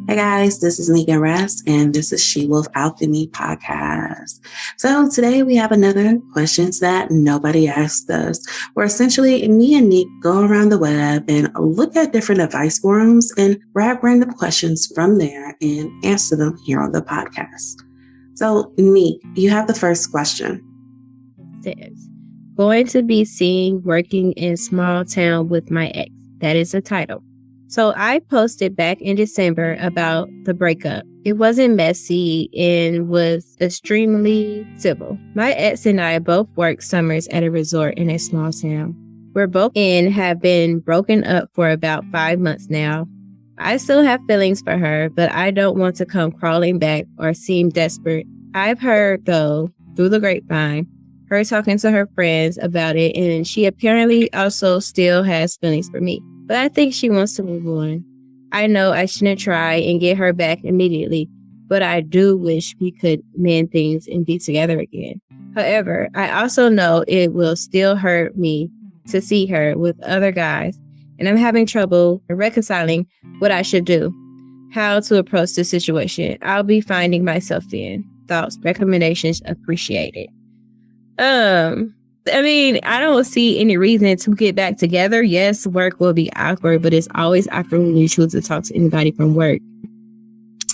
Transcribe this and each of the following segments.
Hey guys, this is Nique and Ress, and this is She Wolf Alchemy podcast. So today we have another questions that nobody asked us, where essentially me and Nique go around the web and look at different advice forums and grab random questions from there and answer them here on the podcast. So Nique, you have the first question. It says, going to be seen working in small town with my ex. That is the title. So I posted back in December about the breakup. It wasn't messy and was extremely civil. My ex and I both worked summers at a resort in a small town. We're both and have been broken up for about 5 months now. I still have feelings for her, but I don't want to come crawling back or seem desperate. I've heard, though, through the grapevine, her talking to her friends about it, and she apparently also still has feelings for me. But I think she wants to move on. I know I shouldn't try and get her back immediately, but I do wish we could mend things and be together again. However, I also know it will still hurt me to see her with other guys, and I'm having trouble reconciling what I should do, how to approach the situation. I'll be finding myself in. Thoughts, recommendations appreciated. I don't see any reason to get back together. Yes, work will be awkward, but it's always awkward when you choose to talk to anybody from work.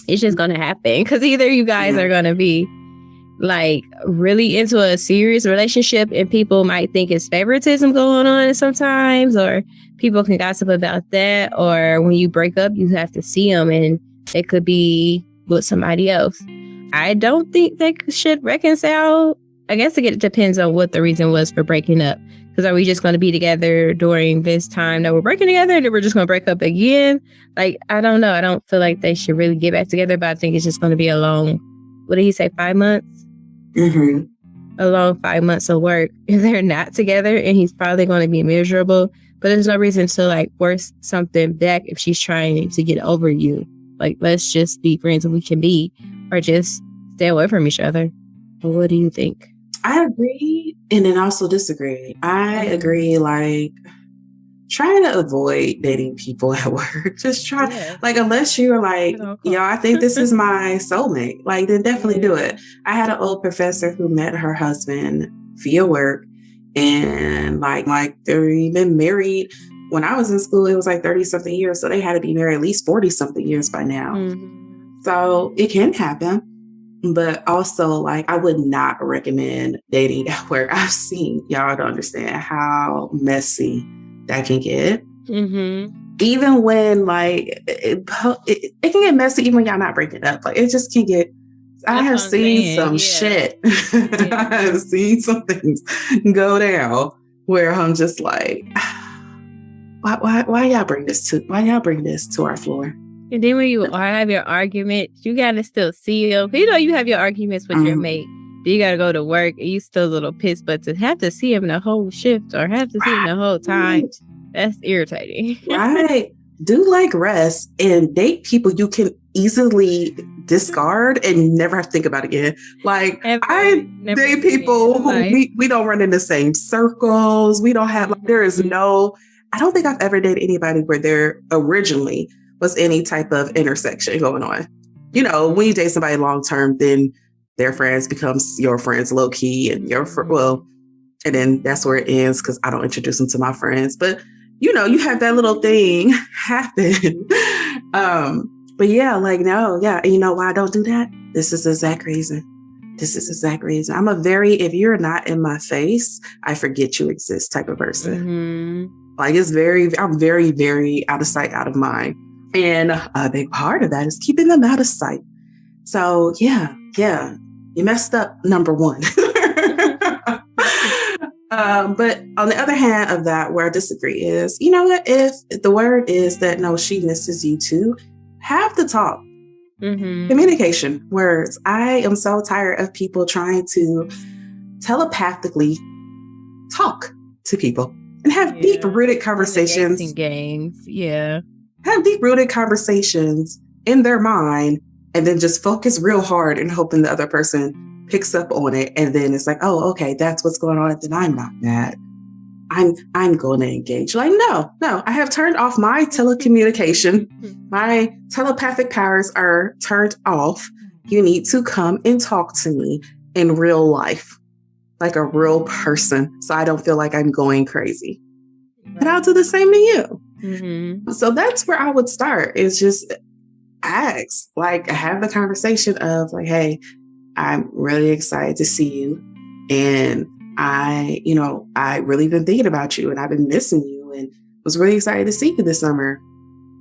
It's just going to happen because either you guys are going to be like really into a serious relationship and people might think it's favoritism going on sometimes, or people can gossip about that. Or when you break up, you have to see them and it could be with somebody else. I don't think they should reconcile. I guess it depends on what the reason was for breaking up. Because are we just going to be together during this time that we're breaking together and then we're just going to break up again? Like, I don't know. I don't feel like they should really get back together, but I think it's just going to be a long, what did he say, 5 months? Mm-hmm. A long 5 months of work. If they're not together and he's probably going to be miserable. But there's no reason to like force something back if she's trying to get over you. Like, let's just be friends if we can be, or just stay away from each other. Well, what do you think? I agree and then also disagree. I agree, like, trying to avoid dating people at work. Just try, like, unless you're like, I think this is my soulmate, like, then definitely do it. I had an old professor who met her husband via work and like they've been married. When I was in school, it was like 30-something years. So they had to be married at least 40-something years by now. Mm-hmm. So it can happen. But also, like, I would not recommend dating at work. I've seen, y'all don't understand how messy that can get. Mm-hmm. Even when, like, it can get messy even when y'all not breaking up. Like, it just can get, I have seen some shit. I have seen some things go down where I'm just like, why y'all bring this to our floor? And then when you have your arguments, you got to still see them. You have your arguments with your mate. You got to go to work and you still a little pissed. But to have to see him the whole shift or have to see him the whole time, that's irritating. Right. Do like rest and date people you can easily discard and never have to think about again. Like, I date people who we don't run in the same circles. We don't have, like, I don't think I've ever dated anybody where there originally was any type of intersection going on. When you date somebody long-term, then their friends becomes your friends low-key and and then that's where it ends because I don't introduce them to my friends. But, you have that little thing happen. But yeah, like, no, yeah. And you know why I don't do that? This is the exact reason. I'm if you're not in my face, I forget you exist type of person. Mm-hmm. Like, I'm very, very out of sight, out of mind. And a big part of that is keeping them out of sight. So yeah, you messed up, number one. But on the other hand of that, where I disagree is, you know what? If the word is that, no, she misses you too, have the talk. Mm-hmm. Communication, words. I am so tired of people trying to telepathically talk to people and have deep-rooted conversations. Games, yeah. Have deep-rooted conversations in their mind and then just focus real hard and hoping the other person picks up on it. And then it's like, oh, okay, that's what's going on. And then I'm not mad. I'm going to engage. Like, no, I have turned off my telecommunication. My telepathic powers are turned off. You need to come and talk to me in real life, like a real person, so I don't feel like I'm going crazy. And I'll do the same to you. Mm-hmm. So that's where I would start, is just ask, like, have the conversation of like, hey, I'm really excited to see you. And I really been thinking about you and I've been missing you and was really excited to see you this summer.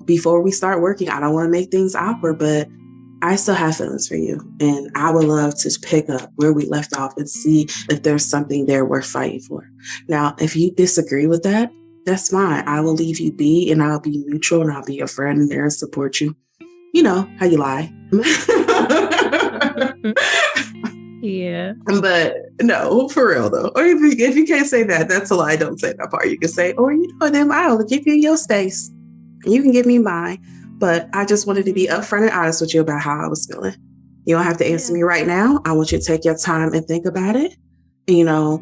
Before we start working, I don't want to make things awkward, but I still have feelings for you. And I would love to pick up where we left off and see if there's something there worth fighting for. Now, if you disagree with that, that's fine. I will leave you be and I'll be neutral and I'll be your friend and there and support you. You know how you lie. Yeah. But no, for real though. Or if you can't say that, that's a lie. Don't say that part. You can say, or then I'll give you your space. And you can give me mine. But I just wanted to be upfront and honest with you about how I was feeling. You don't have to answer me right now. I want you to take your time and think about it. And, a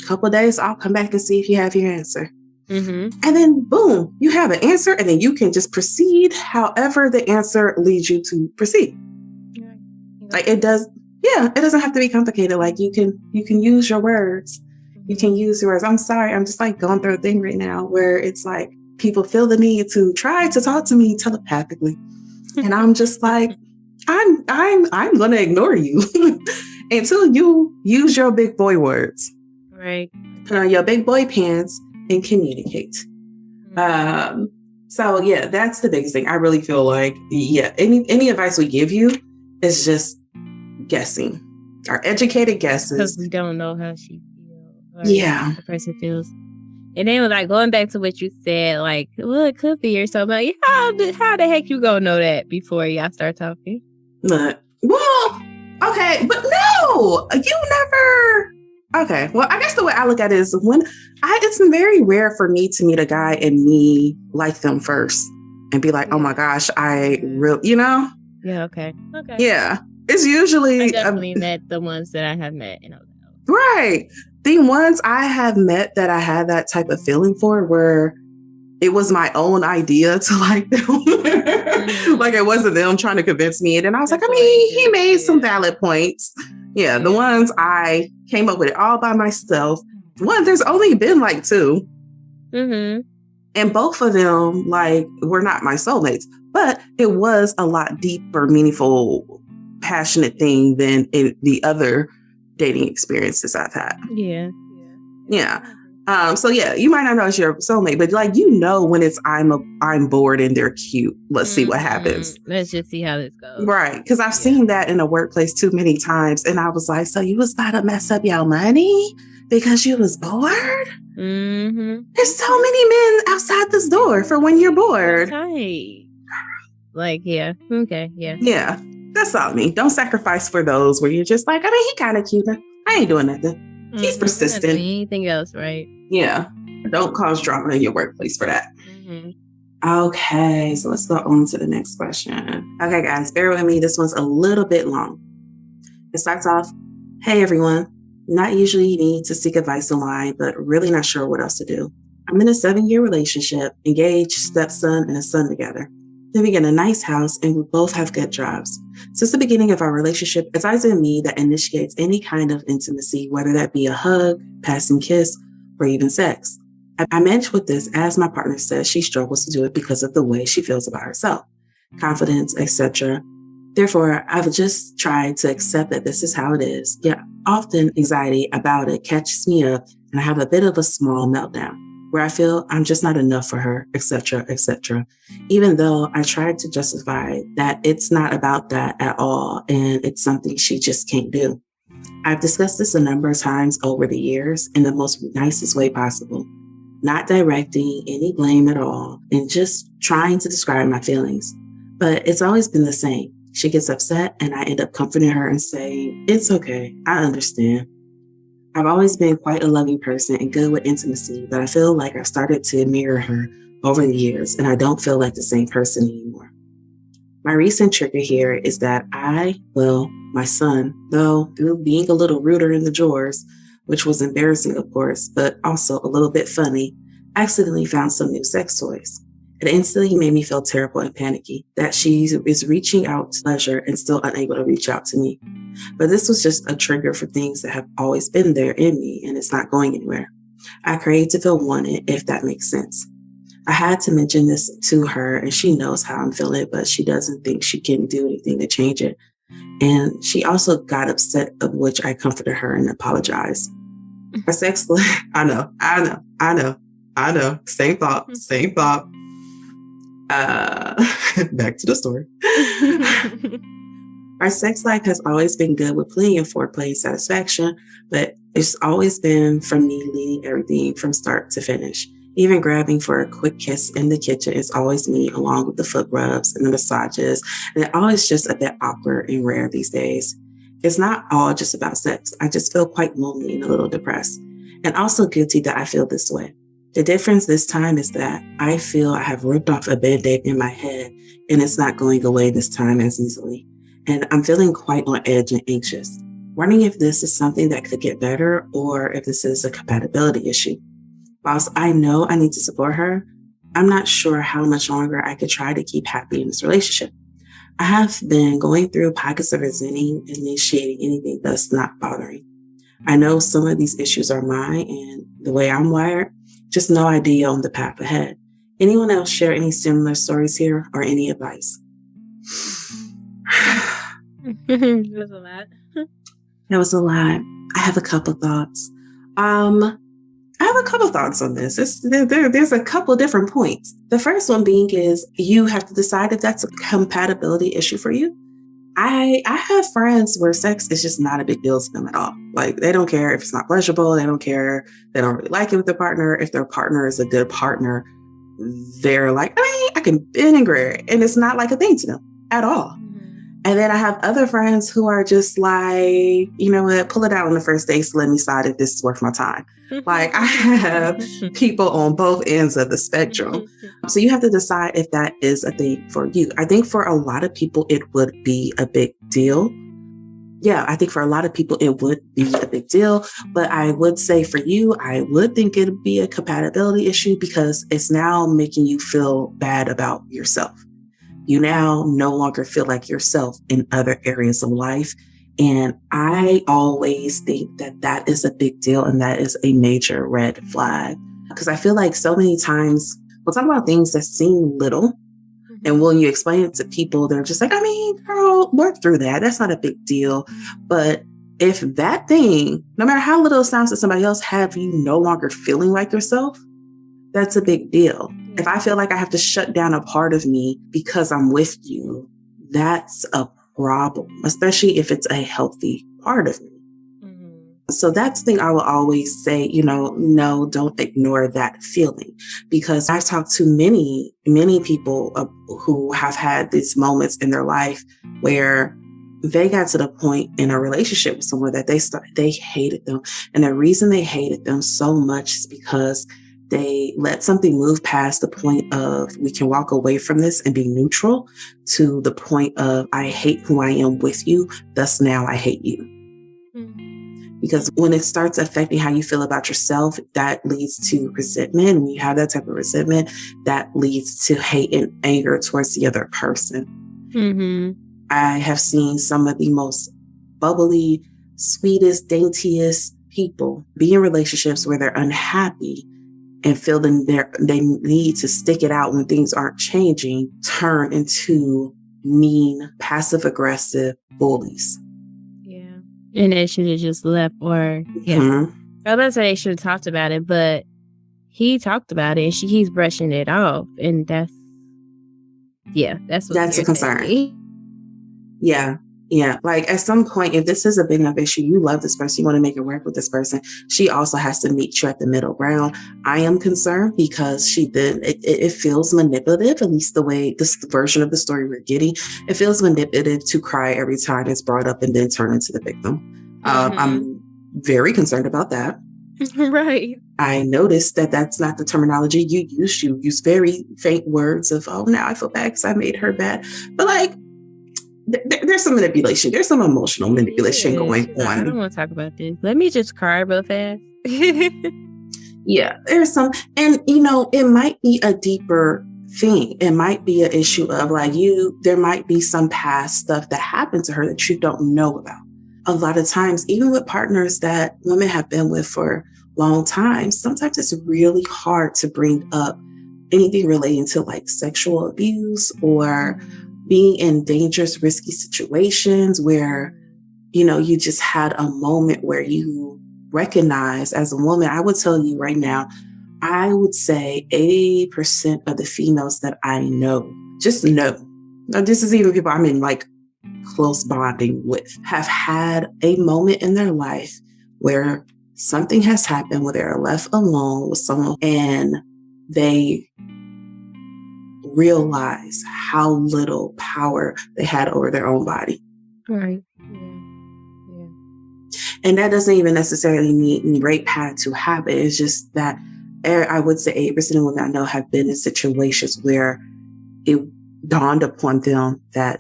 couple of days, I'll come back and see if you have your answer. Mm-hmm. And then boom, you have an answer. And then you can just proceed however the answer leads you to proceed. Yeah. Like it does. Yeah, it doesn't have to be complicated. Like you can use your words. You can use your words. I'm sorry. I'm just like going through a thing right now where it's like people feel the need to try to talk to me telepathically. And I'm just like, I'm going to ignore you until you use your big boy words. Right. Put on your big boy pants and communicate. So yeah, that's the biggest thing. I really feel like, any advice we give you is just guessing, our educated guesses, because we don't know how she feels. Yeah, the person feels. And then like going back to what you said, like, well, it could be or something. Like, how the heck you gonna know that before y'all start talking? Well, okay, but no, you never. Okay, well, I guess the way I look at it is it's very rare for me to meet a guy and me like them first and be like, oh my gosh, I really, Yeah. Okay. Yeah. It's usually I definitely met the ones that I have met. Right. The ones I have met that I had that type of feeling for where it was my own idea to like them. Mm-hmm. Like it wasn't them trying to convince me. And I was like, he made some valid points. Yeah. The ones I came up with it all by myself. There's only been like 2. Mm-hmm. And both of them were not my soulmates, but it was a lot deeper, meaningful, passionate thing than the other dating experiences I've had. Yeah. So yeah, you might not know it's your soulmate, but when it's I'm bored and they're cute. Let's see what happens. Let's just see how this goes. Right, because I've seen that in the workplace too many times, and I was like, so you was about to mess up your money because you was bored? Mm-hmm. There's so many men outside this door for when you're bored. Right. Yeah. Okay. Yeah. Yeah. That's all I mean. Don't sacrifice for those where you're just like, he kind of cute. I ain't doing nothing. He's persistent. Anything else, right? Yeah. Don't cause drama in your workplace for that. Mm-hmm. Okay. So let's go on to the next question. Okay, guys, bear with me. This one's a little bit long. It starts off, hey, everyone. Not usually need to seek advice online, but really not sure what else to do. I'm in a 7-year relationship, engaged, stepson, and a son together. Living in a nice house, and we both have good jobs. Since the beginning of our relationship, it's always been me that initiates any kind of intimacy, whether that be a hug, passing kiss, or even sex. I manage with this as my partner says she struggles to do it because of the way she feels about herself, confidence, etc. Therefore, I've just tried to accept that this is how it is. Yet often anxiety about it catches me up and I have a bit of a small meltdown where I feel I'm just not enough for her, etc., etc. Even though I tried to justify that it's not about that at all and it's something she just can't do. I've discussed this a number of times over the years in the most nicest way possible, not directing any blame at all and just trying to describe my feelings. But it's always been the same. She gets upset and I end up comforting her and saying, it's okay, I understand. I've always been quite a loving person and good with intimacy, but I feel like I've started to mirror her over the years and I don't feel like the same person anymore. My recent trigger here is that my son, though through being a little ruder in the drawers, which was embarrassing, of course, but also a little bit funny, accidentally found some new sex toys. It instantly made me feel terrible and panicky that she is reaching out to pleasure and still unable to reach out to me. But this was just a trigger for things that have always been there in me, and it's not going anywhere. I crave to feel wanted, if that makes sense. I had to mention this to her, and she knows how I'm feeling, but she doesn't think she can do anything to change it. And she also got upset, of which I comforted her and apologized. Our sex life, I know. Same thought. Back to the story. Our sex life has always been good with plenty of foreplay and satisfaction, but it's always been from me leading everything from start to finish. Even grabbing for a quick kiss in the kitchen is always me, along with the foot rubs and the massages, and it's always just a bit awkward and rare these days. It's not all just about sex. I just feel quite lonely and a little depressed, and also guilty that I feel this way. The difference this time is that I feel I have ripped off a Band-Aid in my head, and it's not going away this time as easily. And I'm feeling quite on edge and anxious, wondering if this is something that could get better or if this is a compatibility issue. Whilst I know I need to support her, I'm not sure how much longer I could try to keep happy in this relationship. I have been going through pockets of resenting and initiating anything that's not bothering. I know some of these issues are mine, and the way I'm wired, just no idea on the path ahead. Anyone else share any similar stories here or any advice? It was a lot. That was a lot. I have a couple thoughts. I have a couple thoughts on this. There's a couple different points. The first one being is you have to decide if that's a compatibility issue for you. I have friends where sex is just not a big deal to them at all. Like, they don't care if it's not pleasurable. They don't care. They don't really like it with their partner. If their partner is a good partner, they're like, I can bend and grab, and it's not like a thing to them at all. And then I have other friends who are just like, you know what, pull it out on the first date, so let me decide if this is worth my time. Like, I have people on both ends of the spectrum. So you have to decide if that is a thing for you. I think for a lot of people, it would be a big deal. Yeah, I think for a lot of people, it would be a big deal. But I would say for you, I would think it'd be a compatibility issue because it's now making you feel bad about yourself. You now no longer feel like yourself in other areas of life. And I always think that that is a big deal, and that is a major red flag. Because I feel like so many times we'll talk about things that seem little, and when you explain it to people, they're just like, I mean, girl, work through that. That's not a big deal. But if that thing, no matter how little it sounds to somebody else, have you no longer feeling like yourself, that's a big deal. If I feel like I have to shut down a part of me because I'm with you, that's a problem, especially if it's a healthy part of me. So that's the thing I will always say, no, don't ignore that feeling, because I've talked to many, many people who have had these moments in their life where they got to the point in a relationship with someone that they hated them. And the reason they hated them so much is because they let something move past the point of we can walk away from this and be neutral to the point of I hate who I am with you, thus now I hate you. Because when it starts affecting how you feel about yourself, that leads to resentment. When you have that type of resentment, that leads to hate and anger towards the other person. I have seen some of the most bubbly, sweetest, daintiest people be in relationships where they're unhappy and feel they need to stick it out when things aren't changing, turn into mean, passive-aggressive bullies. Yeah. And they should have just left, or, I was about to say they should have talked about it, but he talked about it and he's brushing it off. And that's a concern. Yeah. Like, at some point, if this is a big enough issue, you love this person, you want to make it work with this person, she also has to meet you at the middle ground. I am concerned because it feels manipulative, at least the way this version of the story we're getting. It feels manipulative to cry every time it's brought up and then turn into the victim. I'm very concerned about that. Right. I noticed that that's not the terminology you use. You use very faint words of, oh, now I feel bad because I made her bad. But like, there's some manipulation. There's some emotional manipulation going on. I don't want to talk about this. Let me just cry real fast. Yeah, there's some, and it might be a deeper thing. It might be an issue of like there might be some past stuff that happened to her that you don't know about. A lot of times, even with partners that women have been with for long time, sometimes it's really hard to bring up anything relating to like sexual abuse or being in dangerous, risky situations where, you just had a moment where you recognize as a woman. I would tell you right now, I would say 80% of the females that I know, just know, now this is even people I'm in like close bonding with, have had a moment in their life where something has happened where they're left alone with someone and they realize how little power they had over their own body. Right. Yeah. And that doesn't even necessarily mean rape had to happen. It's just that I would say 80% of women I know have been in situations where it dawned upon them that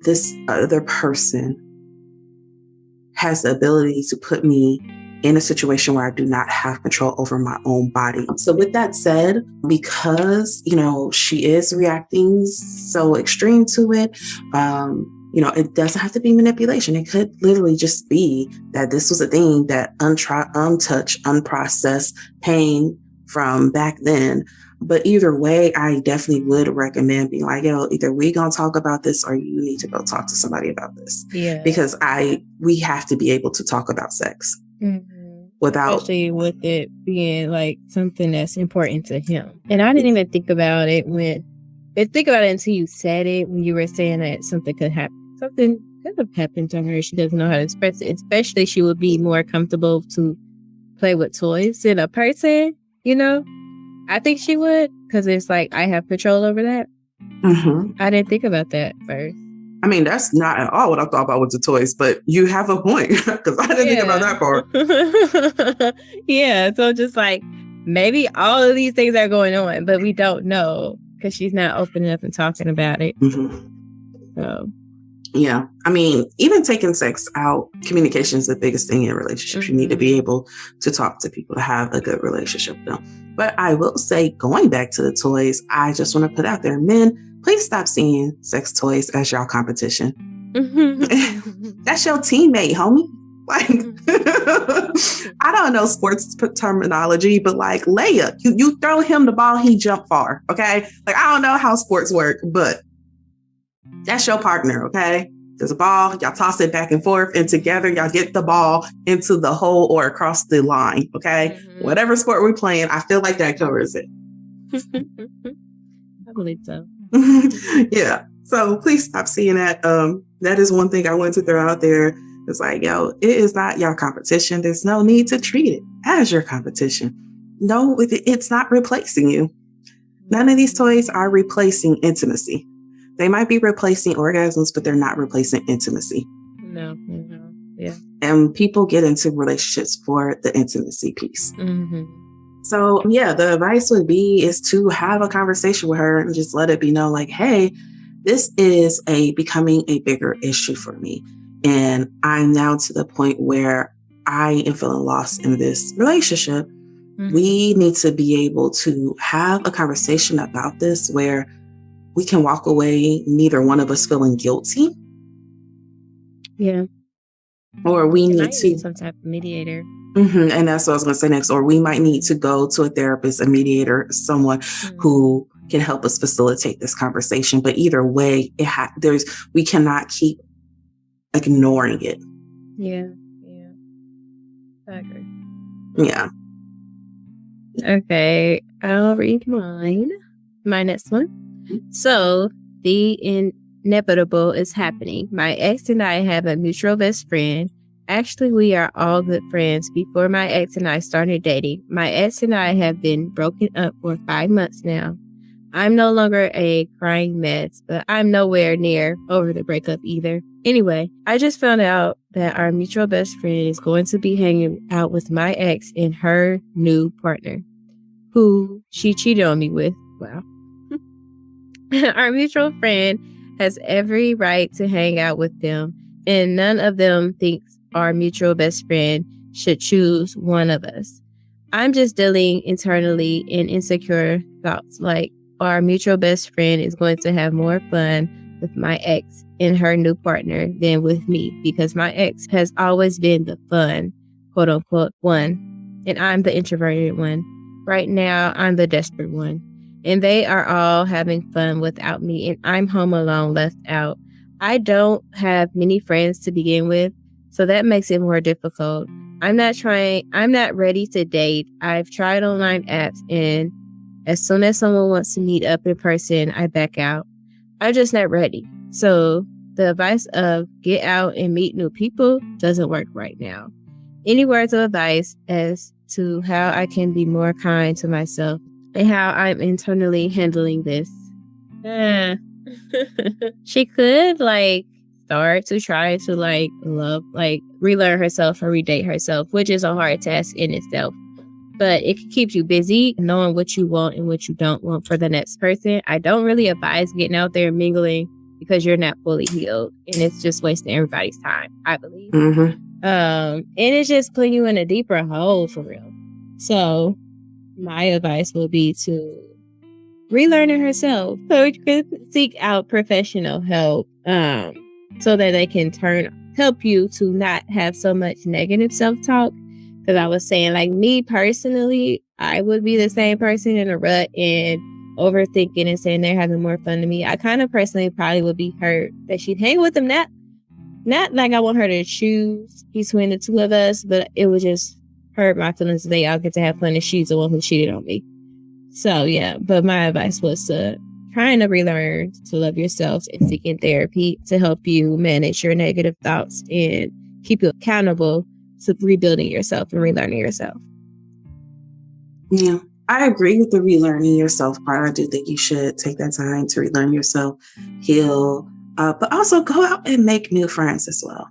this other person has the ability to put me in a situation where I do not have control over my own body. So with that said, because, she is reacting so extreme to it, it doesn't have to be manipulation. It could literally just be that this was a thing that untouched, unprocessed pain from back then. But either way, I definitely would recommend being like, either we gonna talk about this or you need to go talk to somebody about this. Yeah. Because we have to be able to talk about sex. Without, especially with it being like something that's important to him. And I didn't even think about it until you said it, when you were saying that something could happen. Something could have happened to her. She doesn't know how to express it. Especially she would be more comfortable to play with toys than a person, I think she would, because it's like, I have control over that. I didn't think about that first. I mean, that's not at all what I thought about with the toys, but you have a point, because I didn't think about that part. Yeah, so just like, maybe all of these things are going on, but we don't know, because she's not opening up and talking about it. So, yeah. I mean, even taking sex out, communication is the biggest thing in relationships. You need to be able to talk to people to have a good relationship with them. But I will say, going back to the toys, I just want to put out there, men, please stop seeing sex toys as y'all competition. That's your teammate, homie. Like, I don't know sports terminology, but like layup, you throw him the ball, he jump far. Okay. Like, I don't know how sports work, but that's your partner. Okay. There's a ball, y'all toss it back and forth, and together y'all get the ball into the hole or across the line. Okay. Whatever sport we're playing, I feel like that covers it. I believe so. Yeah. So please stop seeing that. That is one thing I wanted to throw out there. It's like, it is not your competition. There's no need to treat it as your competition. No, it's not replacing you. None of these toys are replacing intimacy. They might be replacing orgasms, but they're not replacing intimacy. No. Yeah. And people get into relationships for the intimacy piece. So yeah, the advice would be is to have a conversation with her and just let it be known, like, hey, this is becoming a bigger issue for me. And I'm now to the point where I am feeling lost in this relationship. We need to be able to have a conversation about this where we can walk away, neither one of us feeling guilty. Yeah. Or we need to some type of mediator. And that's what I was going to say next. Or we might need to go to a therapist, a mediator, someone who can help us facilitate this conversation. But either way, we cannot keep ignoring it. Yeah. I agree. Yeah. Okay, I'll read mine. My next one. So, the inevitable is happening. My ex and I have a mutual best friend. Actually, we are all good friends. Before my ex and I started dating, my ex and I have been broken up for 5 months now. I'm no longer a crying mess, but I'm nowhere near over the breakup either. Anyway, I just found out that our mutual best friend is going to be hanging out with my ex and her new partner, who she cheated on me with. Wow. Our mutual friend has every right to hang out with them, and none of them thinks our mutual best friend should choose one of us. I'm just dealing internally in insecure thoughts like our mutual best friend is going to have more fun with my ex and her new partner than with me, because my ex has always been the fun, quote unquote, one, and I'm the introverted one. Right now, I'm the desperate one, and they are all having fun without me, and I'm home alone, left out. I don't have many friends to begin with, so that makes it more difficult. I'm not ready to date. I've tried online apps, and as soon as someone wants to meet up in person, I back out. I'm just not ready. So the advice of get out and meet new people doesn't work right now. Any words of advice as to how I can be more kind to myself and how I'm internally handling this? She could start to try to love, relearn herself or redate herself, which is a hard task in itself. But it keeps you busy knowing what you want and what you don't want for the next person. I don't really advise getting out there and mingling because you're not fully healed, and it's just wasting everybody's time, I believe. And it's just putting you in a deeper hole for real. So my advice will be to relearn it herself, so you can seek out professional help, so that they can help you to not have so much negative self-talk. Because I was saying, me personally, I would be the same person in a rut and overthinking and saying they're having more fun than me. I kind of personally probably would be hurt that she'd hang with them. Not like I want her to choose between the two of us, but it would just hurt my feelings that they all get to have fun and she's the one who cheated on me. So yeah, but my advice was to trying to relearn to love yourself and seeking therapy to help you manage your negative thoughts and keep you accountable to rebuilding yourself and relearning yourself. Yeah, I agree with the relearning yourself part. I do think you should take that time to relearn yourself, heal, but also go out and make new friends as well.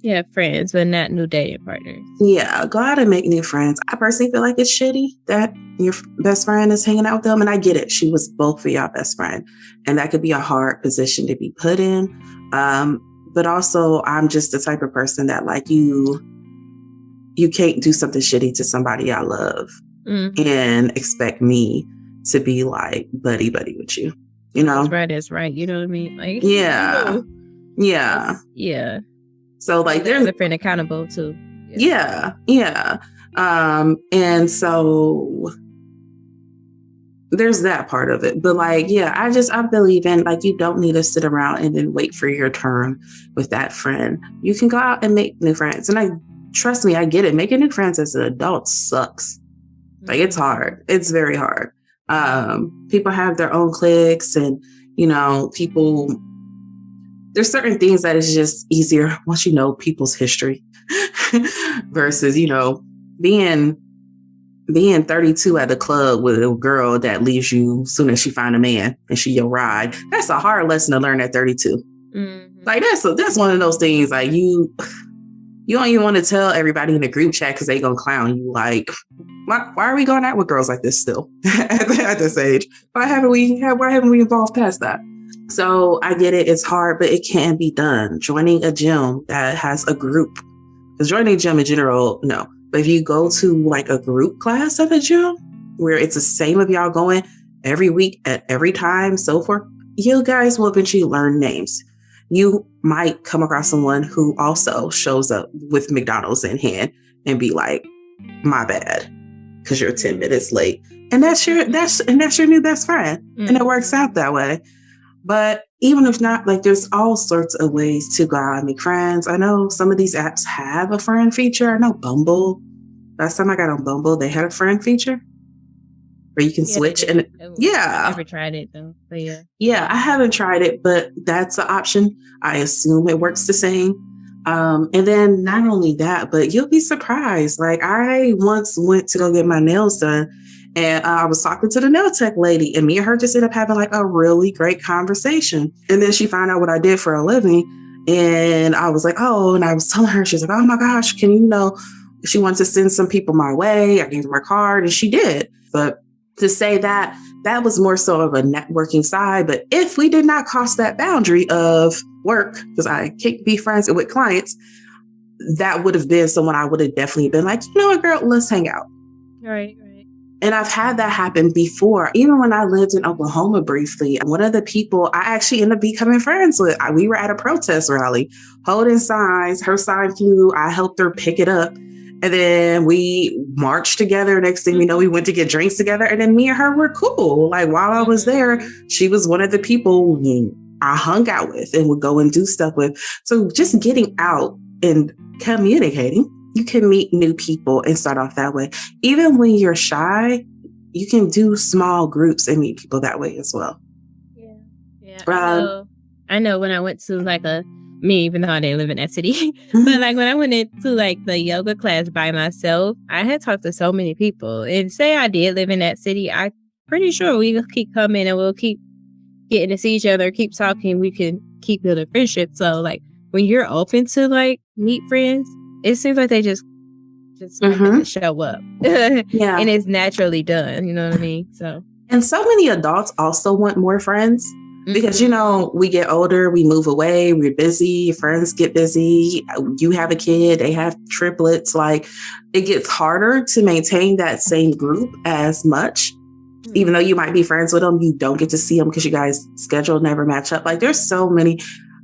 Yeah, friends, but not new dating partners. Yeah, go out and make new friends. I personally feel like it's shitty that your best friend is hanging out with them. And I get it. She was both for your best friend. And that could be a hard position to be put in. But also, I'm just the type of person that you can't do something shitty to somebody I love and expect me to be buddy with you. You know? What's right is right. You know what I mean? Yeah. Yeah. Yeah. So there's a friend accountable too. Yeah. And so there's that part of it. But I believe in you don't need to sit around and then wait for your turn with that friend. You can go out and make new friends. And trust me, I get it. Making new friends as an adult sucks. It's hard. It's very hard. People have their own cliques and, there's certain things that is just easier once you know people's history versus, being 32 at the club with a girl that leaves you as soon as she find a man and she your ride. That's a hard lesson to learn at 32. That's one of those things you don't even want to tell everybody in the group chat because they gonna clown you. Why are we going out with girls like this still at this age? Why haven't we evolved past that? So I get it. It's hard, but it can be done. Joining a gym that has a group, because joining a gym in general, no. But if you go to a group class at a gym where it's the same of y'all going every week at every time, so forth, you guys will eventually learn names. You might come across someone who also shows up with McDonald's in hand and be like, my bad, because you're 10 minutes late. And that's your new best friend. Mm-hmm. And it works out that way. But even if not, there's all sorts of ways to go out and make friends. I know some of these apps have a friend feature. I know Bumble. Last time I got on Bumble, they had a friend feature where you can switch. And I never tried it though. But yeah. Yeah, I haven't tried it, but that's an option. I assume it works the same. And then not only that, but you'll be surprised. I once went to go get my nails done. And I was talking to the nail tech lady, and me and her just ended up having a really great conversation. And then she found out what I did for a living. And I was like, oh, and I was telling her, she's like, oh my gosh, she wanted to send some people my way. I gave her my card and she did. But to say that was more so of a networking side. But if we did not cross that boundary of work, because I can't be friends with clients, that would have been someone I would have definitely been like, you know what, girl, let's hang out. Right. And I've had that happen before. Even when I lived in Oklahoma briefly, one of the people I actually ended up becoming friends with, we were at a protest rally holding signs. Her sign flew. I helped her pick it up. And then we marched together. Next thing we know, we went to get drinks together. And then me and her were cool. Like while I was there, she was one of the people I hung out with and would go and do stuff with. So just getting out and communicating, you can meet new people and start off that way. Even when you're shy, you can do small groups and meet people that way as well. Yeah. I know when I went to me, even though I didn't live in that city, but like when I went into like the yoga class by myself, I had talked to so many people. And say I did live in that city, I'm pretty sure we will keep coming and we'll keep getting to see each other, keep talking, we can keep building friendship. So like when you're open to like meet friends, it seems like they just show up. Yeah. And it's naturally done, you know what I mean? And so many adults also want more friends. Because, we get older, we move away, we're busy, friends get busy, you have a kid, they have triplets. Like it gets harder to maintain that same group as much. Even though you might be friends with them, you don't get to see them because you guys' schedule never match up. Like there's so many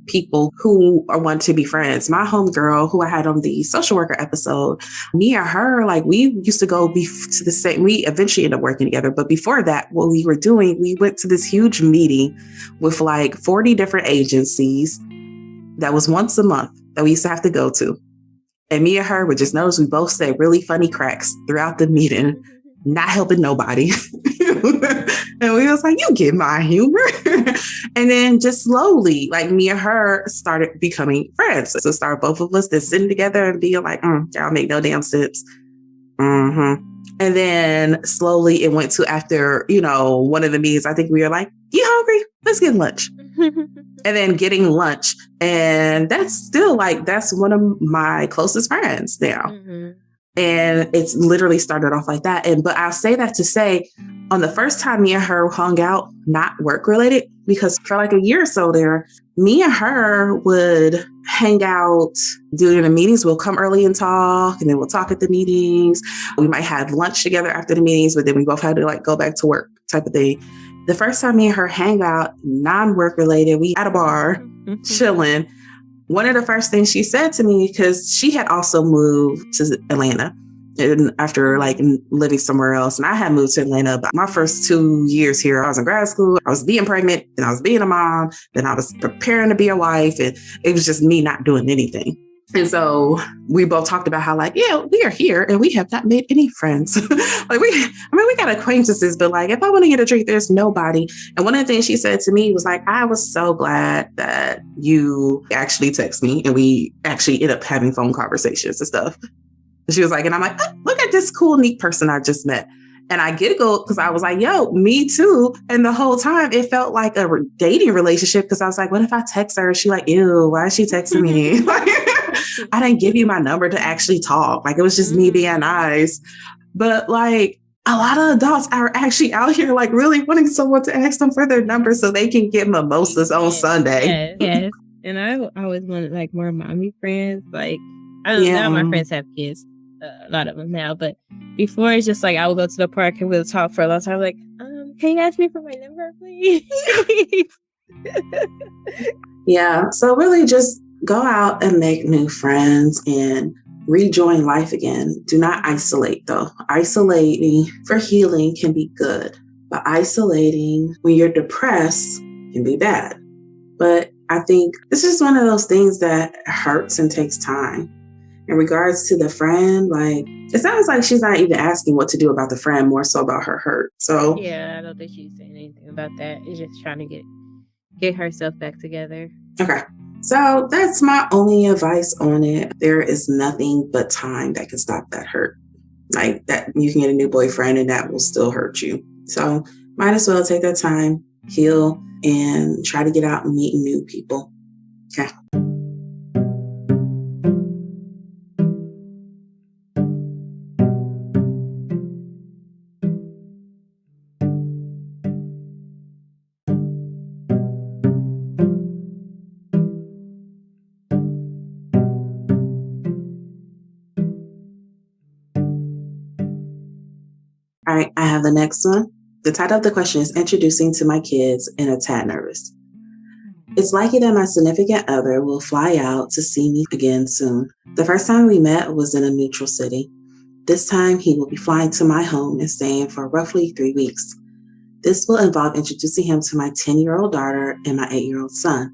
people who want to be friends. My homegirl who I had on the social worker episode, me and her, like we used to go to the same, we eventually ended up working together. But before that, what we were doing, we went to this huge meeting with like 40 different agencies that was once a month that we used to have to go to. And me and her would just notice we both say really funny cracks throughout the meeting, not helping nobody. And we was like, you get my humor. And then just slowly, like me and her started becoming friends. So started both of us just sitting together and being like, y'all make no damn sense. And then slowly it went to after, one of the meetings, I think we were like, you hungry? Let's get lunch. And then getting lunch. And that's still that's one of my closest friends now. And it's literally started off like that. But I'll say that to say, on the first time me and her hung out, not work related, because for like a year or so there, me and her would hang out during the meetings. We'll come early and talk, and then we'll talk at the meetings. We might have lunch together after the meetings, but then we both had to go back to work type of thing. The first time me and her hang out, non-work related, we at a bar, chilling. One of the first things she said to me, because she had also moved to Atlanta and after living somewhere else. And I had moved to Atlanta, but my first 2 years here, I was in grad school, I was being pregnant, and I was being a mom, then I was preparing to be a wife, and it was just me not doing anything. And so we both talked about how we are here and we have not made any friends. We got acquaintances, but if I want to get a drink, there's nobody. And one of the things she said to me was I was so glad that you actually text me and we actually end up having phone conversations and stuff. And she was like, and I'm like, oh, look at this cool, neat person I just met. And I giggled because I was like, yo, me too. And the whole time it felt like a dating relationship because I was like, what if I text her? She like, ew, why is she texting me? I didn't give you my number to actually talk. It was just me being nice. But a lot of adults are actually out here really wanting someone to ask them for their number so they can get mimosas on Sunday. Yes. And I always wanted more mommy friends. I don't know, now my friends have kids. A lot of them now, but before it's just I would go to the park and we'll talk for a long time. Can you ask me for my number, please? Yeah. So really just go out and make new friends and rejoin life again. Do not isolate though. Isolating for healing can be good, but isolating when you're depressed can be bad. But I think this is one of those things that hurts and takes time. In regards to the friend, it sounds like she's not even asking what to do about the friend, more so about her hurt. So yeah, I don't think she's saying anything about that. It's just trying to get herself back together. Okay. So that's my only advice on it. There is nothing but time that can stop that hurt. That you can get a new boyfriend and that will still hurt you. So might as well take that time, heal, and try to get out and meet new people. Okay. All right, I have the next one. The title of the question is Introducing to My Kids and a Tad Nervous. It's likely that my significant other will fly out to see me again soon. The first time we met was in a neutral city. This time he will be flying to my home and staying for roughly 3 weeks. This will involve introducing him to my 10-year-old daughter and my 8-year-old son.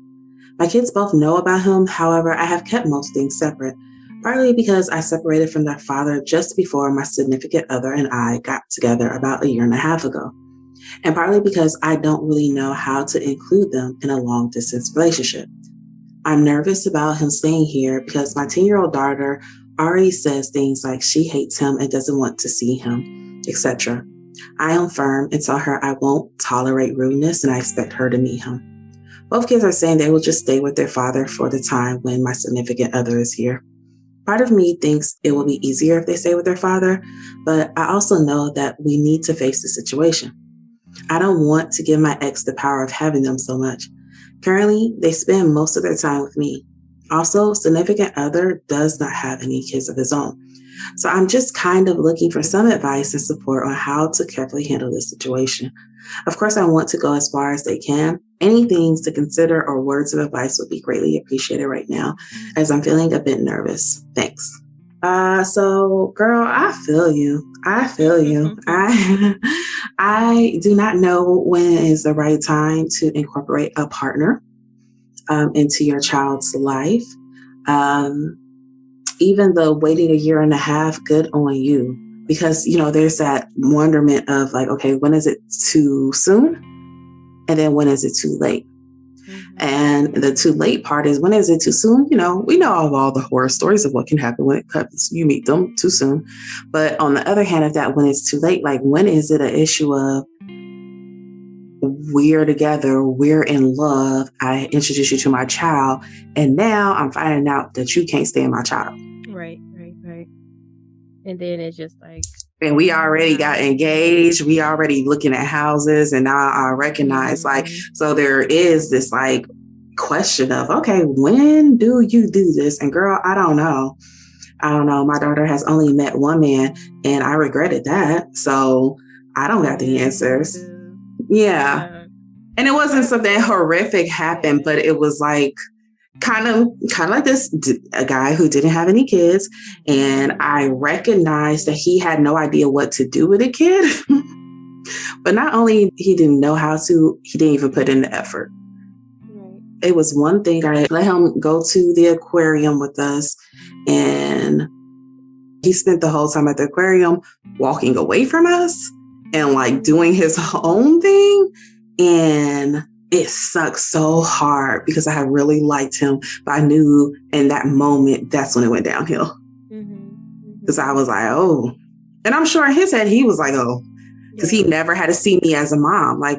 My kids both know about him. However, I have kept most things separate, partly because I separated from their father just before my significant other and I got together about a year and a half ago, and partly because I don't really know how to include them in a long-distance relationship. I'm nervous about him staying here because my 10-year-old daughter already says things like she hates him and doesn't want to see him, etc. I am firm and tell her I won't tolerate rudeness and I expect her to meet him. Both kids are saying they will just stay with their father for the time when my significant other is here. Part of me thinks it will be easier if they stay with their father, but I also know that we need to face the situation. I don't want to give my ex the power of having them so much. Currently, they spend most of their time with me. Also, significant other does not have any kids of his own. So I'm just kind of looking for some advice and support on how to carefully handle this situation. Of course, I want to go as far as they can. Any things to consider or words of advice would be greatly appreciated right now, as I'm feeling a bit nervous. Thanks. So girl, I feel you. I do not know when is the right time to incorporate a partner into your child's life. Even though waiting a year and a half, good on you. Because, there's that wonderment of like, okay, when is it too soon? And then when is it too late? And the too late part is when is it too soon? We know of all the horror stories of what can happen when it comes, you meet them too soon. But on the other hand of that, when it's too late, like when is it an issue of we're together, we're in love, I introduce you to my child, and now I'm finding out that you can't stand my child. Right. And then it's just like... And we already got engaged. We already looking at houses. And now I recognize so there is this question of, okay, when do you do this? And girl, I don't know. My daughter has only met one man and I regretted that. So I don't got the answers. Yeah. And it wasn't something horrific happened, but it was kind of like this, a guy who didn't have any kids. And I recognized that he had no idea what to do with a kid. But not only he didn't know how to, he didn't even put in the effort. Right. It was one thing, I let him go to the aquarium with us. And he spent the whole time at the aquarium walking away from us and doing his own thing. And it sucked so hard because I really liked him, but I knew in that moment, that's when it went downhill. Because I was like, oh, and I'm sure in his head, he was like, oh, because he never had to see me as a mom. My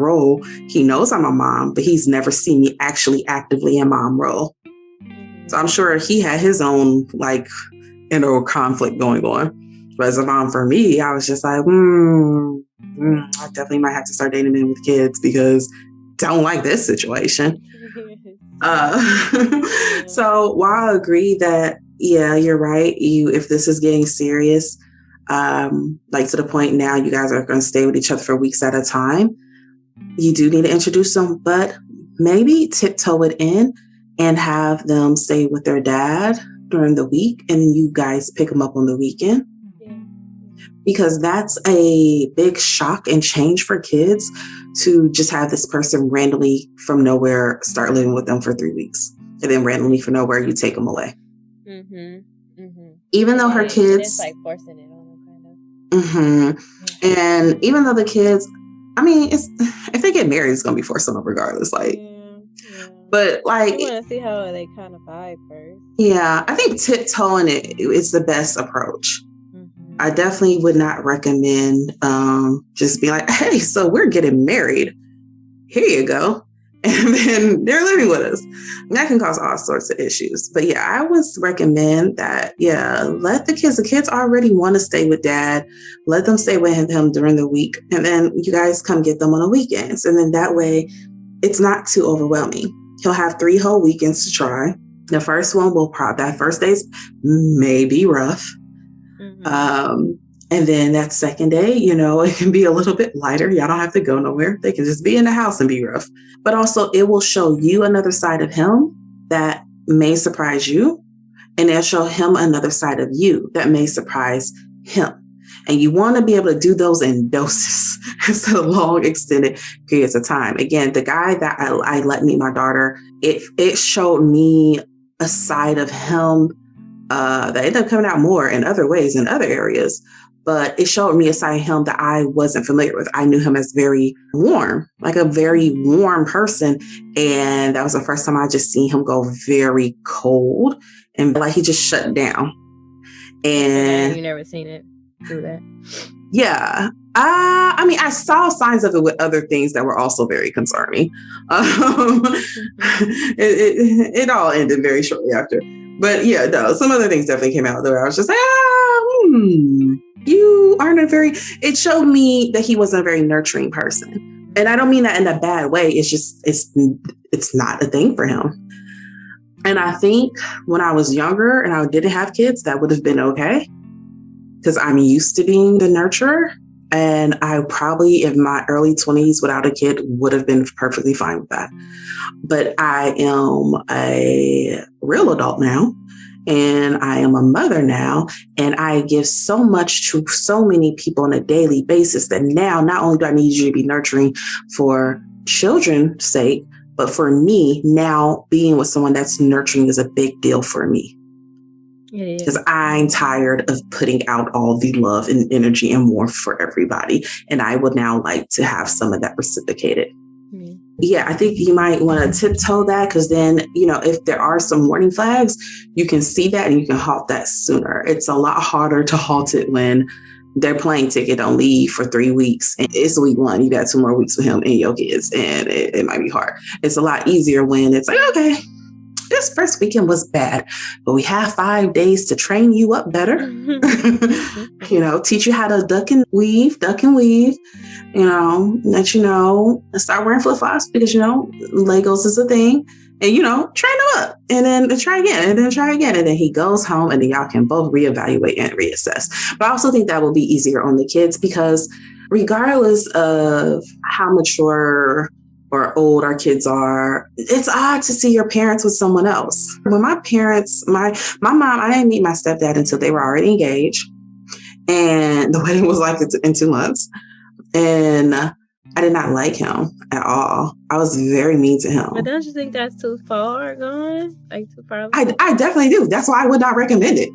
role, he knows I'm a mom, but he's never seen me actually actively in mom role. So I'm sure he had his own inner conflict going on. But as a mom for me, I was just like, I definitely might have to start dating men with kids because don't like this situation. So while I agree that, you're right. If this is getting serious, to the point now you guys are going to stay with each other for weeks at a time, you do need to introduce them, but maybe tiptoe it in and have them stay with their dad during the week. And then you guys pick them up on the weekend. Because that's a big shock and change for kids to just have this person randomly from nowhere start living with them for 3 weeks. And then randomly from nowhere, you take them away. Even though her kids... It's forcing it on them, kind of. And even though the kids... if they get married, it's going to be forced on them regardless. But I want to see how they kind of vibe first. Yeah, I think tiptoeing it is the best approach. I definitely would not recommend just be like, hey, so we're getting married. Here you go. And then they're living with us. And that can cause all sorts of issues. But I would recommend that, let the kids already want to stay with dad. Let them stay with him during the week. And then you guys come get them on the weekends. And then that way it's not too overwhelming. He'll have 3 whole weekends to try. The first one that first day's may be rough. And then that second day, it can be a little bit lighter. Y'all don't have to go nowhere. They can just be in the house and be rough. But also it will show you another side of him that may surprise you. And it'll show him another side of you that may surprise him. And you want to be able to do those in doses instead of long extended periods of time. Again, the guy that I let meet my daughter, it showed me a side of him that ended up coming out more in other ways, in other areas. But it showed me a side of him that I wasn't familiar with. I knew him as very warm, like a very warm person. And that was the first time I just seen him go very cold and like he just shut down. And you never seen it through that. Yeah. I mean, I saw signs of it with other things that were also very concerning. It all ended very shortly after. But yeah, no, some other things definitely came out there. I was just like, you aren't it showed me that he wasn't a very nurturing person. And I don't mean that in a bad way. It's just, it's not a thing for him. And I think when I was younger and I didn't have kids, that would have been okay. Because I'm used to being the nurturer. And I probably, in my early 20s without a kid, would have been perfectly fine with that. But I am a real adult now. And I am a mother now. And I give so much to so many people on a daily basis that now not only do I need you to be nurturing for children's sake, but for me, now being with someone that's nurturing is a big deal for me. Because I'm tired of putting out all the love and energy and warmth for everybody. And I would now like to have some of that reciprocated. Mm-hmm. Yeah, I think you might want to tiptoe that because then, if there are some warning flags, you can see that and you can halt that sooner. It's a lot harder to halt it when their plane ticket don't leave for 3 weeks and it's week 1. You got 2 more weeks with him and your kids and it might be hard. It's a lot easier when it's like, okay, this first weekend was bad, but we have 5 days to train you up better. Teach you how to duck and weave, let start wearing flip-flops because, Legos is a thing and, train them up and then try again and then try again. And then he goes home and then y'all can both reevaluate and reassess. But I also think that will be easier on the kids because regardless of how mature or old our kids are, it's odd to see your parents with someone else. When my parents, my mom, I didn't meet my stepdad until they were already engaged. And the wedding was like in 2 months. And I did not like him at all. I was very mean to him. But don't you think that's too far gone? Like too far? I definitely do. That's why I would not recommend it.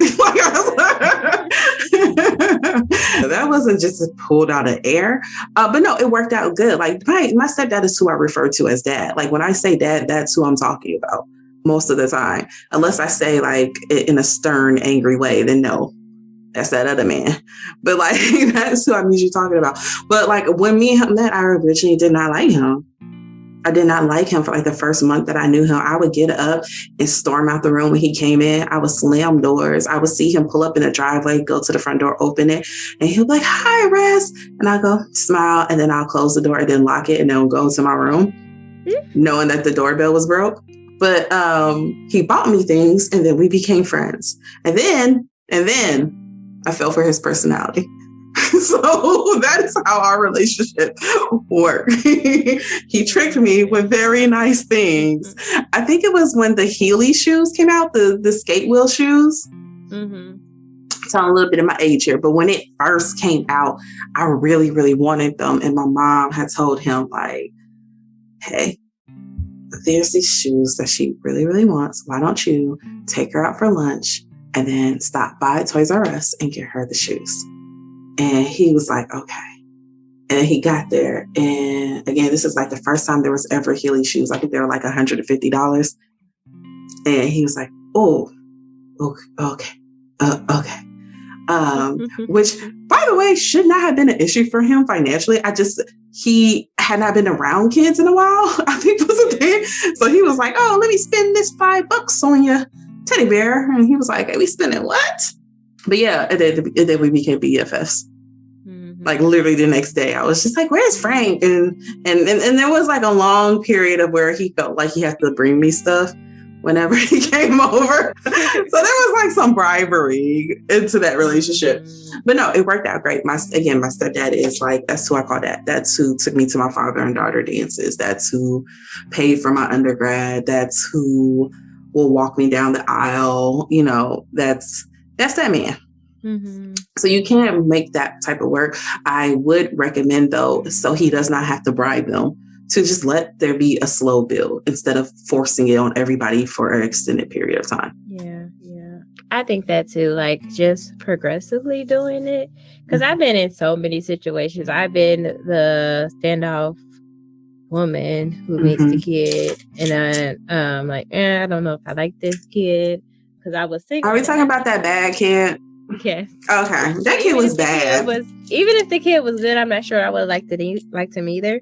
That wasn't just pulled out of air. But no, it worked out good. Like my stepdad is who I refer to as dad. Like when I say dad, that's who I'm talking about most of the time. Unless I say like in a stern, angry way, then no. That's that other man. But like, that's who I'm usually talking about. But like when me and him met, I originally did not like him. I did not like him for like the first month that I knew him. I would get up and storm out the room when he came in. I would slam doors. I would see him pull up in the driveway, go to the front door, open it. And he'll be like, "Hi, Ress." And I go, smile. And then I'll close the door and then lock it and then go to my room, knowing that the doorbell was broke. But he bought me things and then we became friends. And then I fell for his personality. So that is how our relationship worked. He tricked me with very nice things. I think it was when the Heeley shoes came out, the skate wheel shoes. Mm-hmm. Telling a little bit of my age here, but when it first came out, I really, really wanted them. And my mom had told him like, "Hey, there's these shoes that she really, really wants. Why don't you take her out for lunch and then stop by Toys R Us and get her the shoes?" And he was like, "Okay." And he got there. And again, this is like the first time there was ever Heeley shoes. I think they were like $150. And he was like, "Oh, okay. Okay." Which, by the way, should not have been an issue for him financially. He had not been around kids in a while, I think was a thing. So he was like, "Oh, let me spend this $5 on your teddy bear." And he was like, "Hey, we spending what?" But yeah, and then we became BFFs. Mm-hmm. Like literally the next day, I was just like, "Where's Frank?" And there was like a long period of where he felt like he had to bring me stuff. whenever he came over. So there was like some bribery into that relationship. But no, it worked out great. My stepdad is like, that's who I call that. That's who took me to my father and daughter dances. That's who paid for my undergrad. That's who will walk me down the aisle. You know, that's that man. Mm-hmm. So you can't make that type of work. I would recommend, though, so he does not have to bribe them, to just let there be a slow build instead of forcing it on everybody for an extended period of time. Yeah. I think that too, like just progressively doing it. Because I've been in so many situations. I've been the standoff woman who meets the kid. And I'm like, I don't know if I like this kid. Because I was single. Are we talking about that bad kid? Yes. Okay. That kid was bad. Even if the kid was good, I'm not sure I would have liked him either.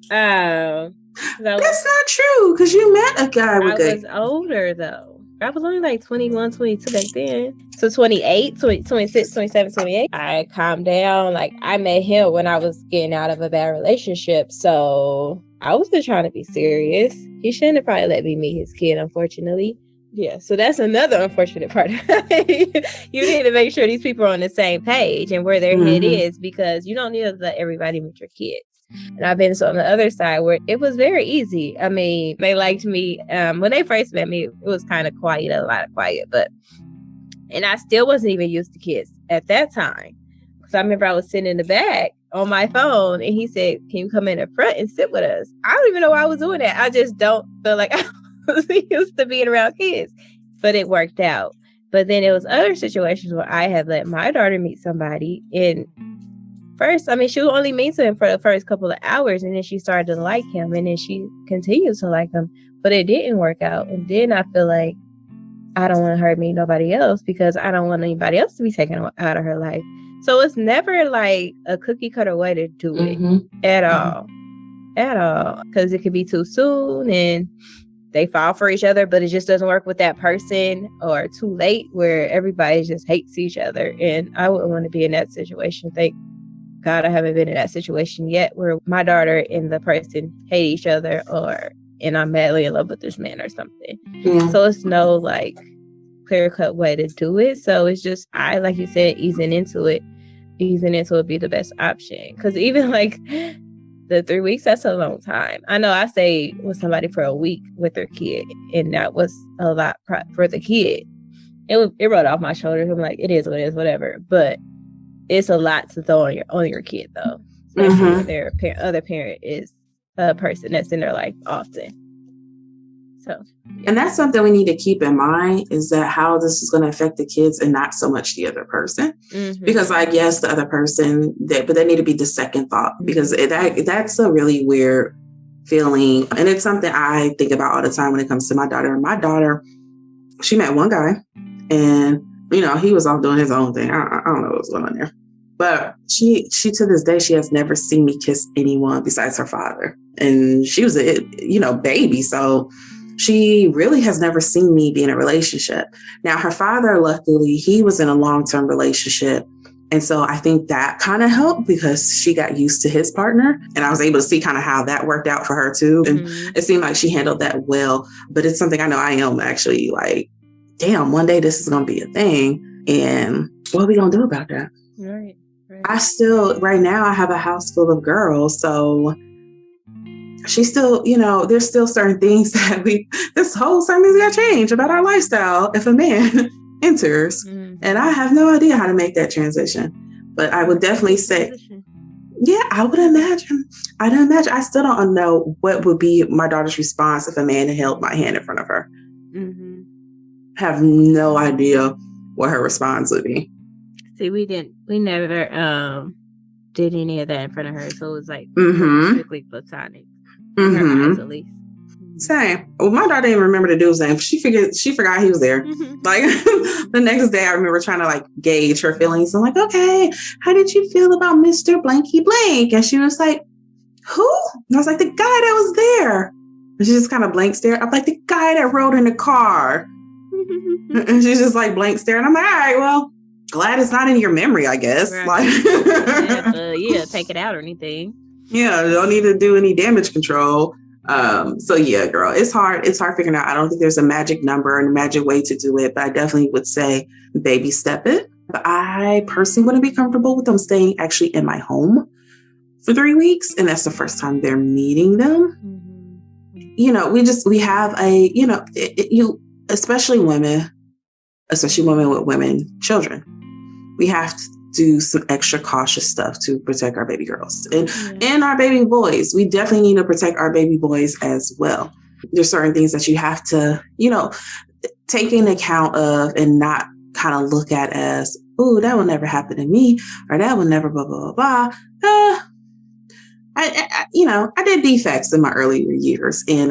That's not true, because you met a guy with I was older, though. I was only like 21, 22 back then. So 28, 26, 27, 28. I calmed down. Like, I met him when I was getting out of a bad relationship. So I was just trying to be serious. He shouldn't have probably let me meet his kid, unfortunately. Yeah, so that's another unfortunate part. You need to make sure these people are on the same page and where their head is, because you don't need to let everybody meet your kids. And I've been on the other side where it was very easy. I mean, they liked me. When they first met me, it was kind of quiet, a lot of quiet. And I still wasn't even used to kids at that time. Because I remember I was sitting in the back on my phone and he said, "Can you come in the front and sit with us?" I don't even know why I was doing that. I just don't feel like I was used to being around kids. But it worked out. But then there was other situations where I had let my daughter meet somebody, and first, I mean, she would only meet him for the first couple of hours, and then she started to like him, and then she continued to like him, but it didn't work out. And then I feel like I don't want her to meet nobody else because I don't want anybody else to be taken out of her life. So it's never like a cookie cutter way to do it at all, because it could be too soon and they fall for each other, but it just doesn't work with that person, or too late where everybody just hates each other. And I wouldn't want to be in that situation. Thank God I haven't been in that situation yet where my daughter and the person hate each other, and I'm madly in love with this man or something. Yeah. So it's no like clear cut way to do it. So it's just, like you said, easing into it would be the best option. Because even like the 3 weeks, that's a long time. I know I stayed with somebody for a week with their kid, and that was a lot for the kid. It rolled off my shoulders. I'm like, it is what it is, whatever. But it's a lot to throw on your kid, though. Especially when their other parent is a person that's in their life often. So, yeah. And that's something we need to keep in mind, is that how this is going to affect the kids and not so much the other person. Because I guess the other person, but they need to be the second thought, because that's a really weird feeling. And it's something I think about all the time when it comes to my daughter. My daughter, she met one guy, and you know, he was off doing his own thing. I don't know what was going on there. But she to this day, she has never seen me kiss anyone besides her father. And she was a, baby. So she really has never seen me be in a relationship. Now, her father, luckily, he was in a long-term relationship. And so I think that kind of helped, because she got used to his partner. And I was able to see kind of how that worked out for her, too. And it seemed like she handled that well. But it's something I know I am actually like, damn, one day this is going to be a thing. And what are we going to do about that? Right. Right now I have a house full of girls. So she still, there's still certain things that certain things got to change about our lifestyle if a man enters. And I have no idea how to make that transition. But I would definitely say, yeah, I would imagine. I still don't know what would be my daughter's response if a man held my hand in front of her. Have no idea what her response would be. See, we never did any of that in front of her, so it was like strictly platonic. In her eyes, at least. Same. Well, my daughter didn't remember to do his name. She forgot he was there. Like the next day, I remember trying to like gauge her feelings. I'm like, okay, how did you feel about Mr. Blanky Blank? And she was like, who? And I was like, the guy that was there. And she just kind of blank stared. I'm like, the guy that rode in the car. And she's just like blank staring. I'm like, all right, well, glad it's not in your memory, I guess. Right. Like, take it out or anything. Yeah, don't need to do any damage control. So yeah, girl, it's hard. It's hard figuring out. I don't think there's a magic number and a magic way to do it, but I definitely would say baby step it. But I personally wouldn't be comfortable with them staying actually in my home for 3 weeks. And that's the first time they're meeting them. We have especially women with children, we have to do some extra cautious stuff to protect our baby girls and our baby boys. We definitely need to protect our baby boys as well. There's certain things that you have to, take into account of and not kind of look at as, oh, that will never happen to me, or that will never blah, blah, blah, blah. I did defects in my earlier years, and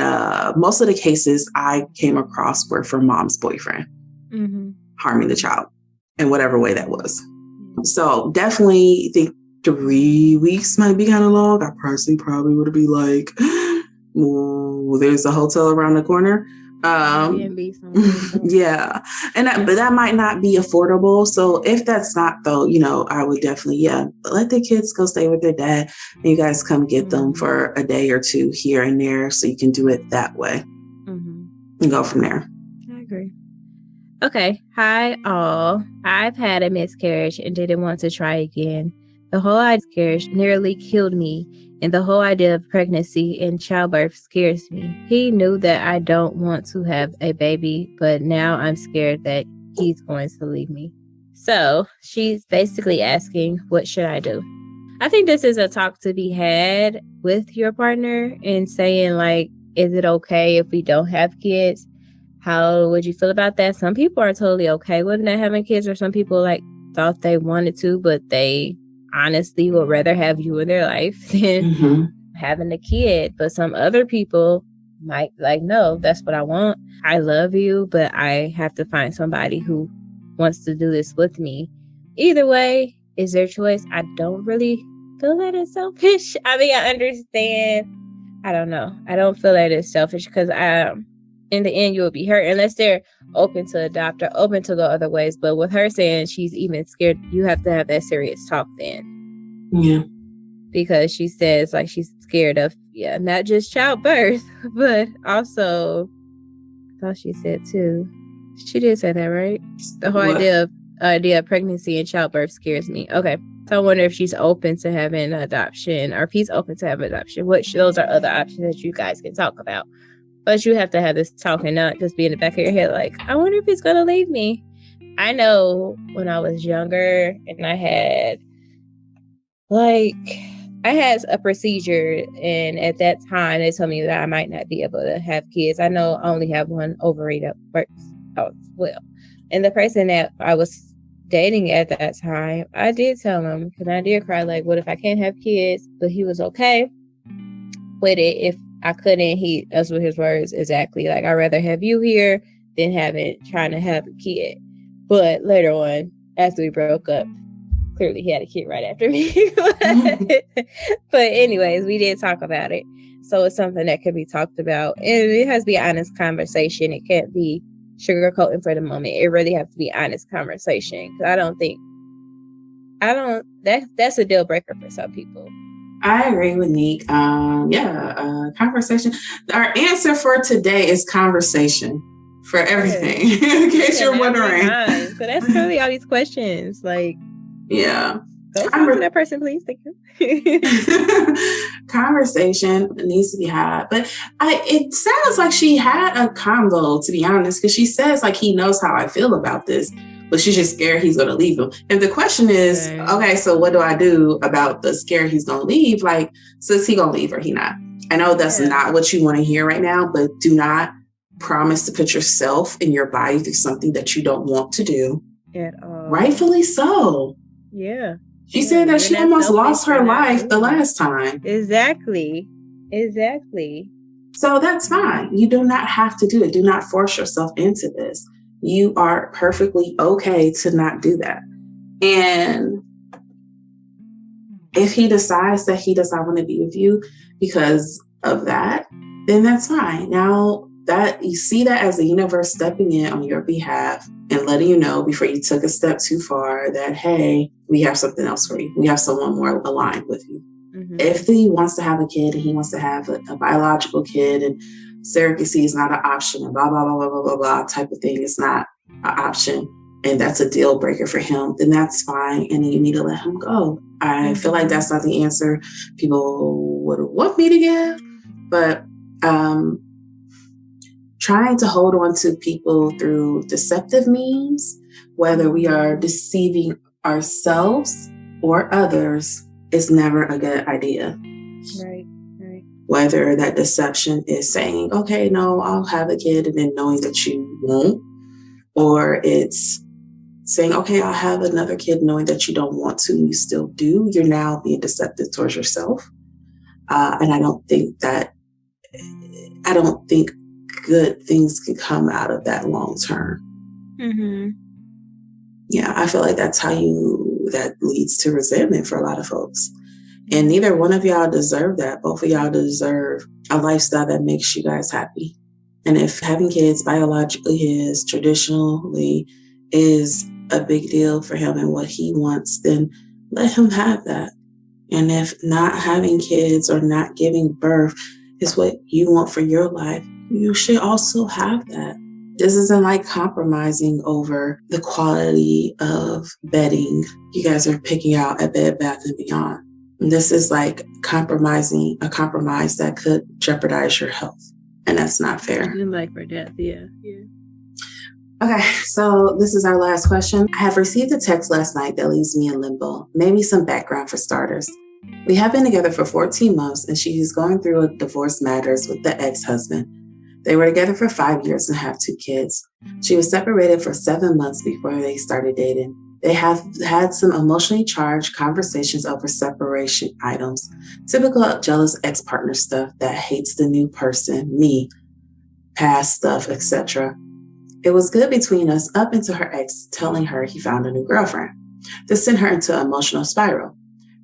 most of the cases I came across were from mom's boyfriend harming the child in whatever way that was. So definitely think 3 weeks might be kind of long. I personally probably would be like, there's a hotel around the corner. Yeah. But that might not be affordable. So if that's not though, I would definitely, let the kids go stay with their dad and you guys come get them for a day or two here and there. So you can do it that way and go from there. I agree. Okay. Hi, all. I've had a miscarriage and didn't want to try again. The whole miscarriage nearly killed me, and the whole idea of pregnancy and childbirth scares me. He knew that I don't want to have a baby, but now I'm scared that he's going to leave me. So she's basically asking, what should I do? I think this is a talk to be had with your partner and saying, like, is it okay if we don't have kids? How would you feel about that? Some people are totally okay with not having kids, or some people thought they wanted to, but they honestly would rather have you in their life than having a kid. But some other people might no, that's what I want. I love you, but I have to find somebody who wants to do this with me. Either way is their choice. I don't really feel that it's selfish. I mean, I understand. I don't know. I don't feel that it's selfish because in the end, you will be hurt unless they're open to adopt or open to go other ways. But with her saying she's even scared, you have to have that serious talk then. Yeah. Because she says she's scared of, not just childbirth, but also, I thought she said too. She did say that, right? The whole idea of pregnancy and childbirth scares me. Okay. So I wonder if she's open to having adoption, or if he's open to having adoption, which those are other options that you guys can talk about. But you have to have this talk and not just be in the back of your head I wonder if he's going to leave me. I know when I was younger and I had a procedure, and at that time they told me that I might not be able to have kids. I know I only have one ovary that works out well. And the person that I was dating at that time, I did tell him, because I did cry, what if I can't have kids? But he was okay with it. If I couldn't, those were his words exactly. I'd rather have you here than trying to have a kid. But later on, after we broke up, clearly he had a kid right after me. But anyways, we did talk about it. So it's something that can be talked about. And it has to be an honest conversation. It can't be sugarcoating for the moment. It really has to be honest conversation. Because that's a deal breaker for some people. I agree with Nique. Conversation. Our answer for today is conversation for everything. In case you're wondering. So that's really all these questions. Yeah. Go talk to that person, please. Thank you. Conversation needs to be had. But it sounds like she had a combo, to be honest, because she says he knows how I feel about this, but she's just scared he's going to leave him. And the question is, okay, so what do I do about the scare he's going to leave? So is he going to leave or he not? I know that's not what you want to hear right now, but do not promise to put yourself and your body through something that you don't want to do. At all. Rightfully so. Yeah. She said that she almost lost her life the last time. Exactly. So that's fine. You do not have to do it. Do not force yourself into this. You are perfectly okay to not do that. And if he decides that he does not want to be with you because of that, then that's fine. Now that you see that as the universe stepping in on your behalf and letting you know before you took a step too far that, hey, we have something else for you. We have someone more aligned with you. If he wants to have a kid and he wants to have a biological kid and surrogacy is not an option and blah, blah, blah, blah, blah, blah, blah type of thing is not an option, and that's a deal breaker for him, then that's fine. And you need to let him go. I feel like that's not the answer people would want me to give, but trying to hold on to people through deceptive means, whether we are deceiving ourselves or others, is never a good idea. Right. Whether that deception is saying, okay, no, I'll have a kid, and then knowing that you won't, or it's saying, okay, I'll have another kid knowing that you don't want to, you still do. You're now being deceptive towards yourself. And I don't think good things can come out of that long term. Yeah, I feel like that leads to resentment for a lot of folks. And neither one of y'all deserve that. Both of y'all deserve a lifestyle that makes you guys happy. And if having kids biologically his, traditionally, is a big deal for him and what he wants, then let him have that. And if not having kids or not giving birth is what you want for your life, you should also have that. This isn't like compromising over the quality of bedding you guys are picking out at Bed Bath & Beyond. This is like compromising a compromise that could jeopardize your health. And that's not fair. Life or death, yeah. Okay, so this is our last question. I have received a text last night that leaves me in limbo. Maybe some background for starters. We have been together for 14 months and she is going through a divorce matters with the ex-husband. They were together for 5 years and have 2 kids. She was separated for 7 months before they started dating. They have had some emotionally charged conversations over separation items, typical jealous ex-partner stuff that hates the new person, me, past stuff, etc. It was good between us up until her ex telling her he found a new girlfriend. This sent her into an emotional spiral,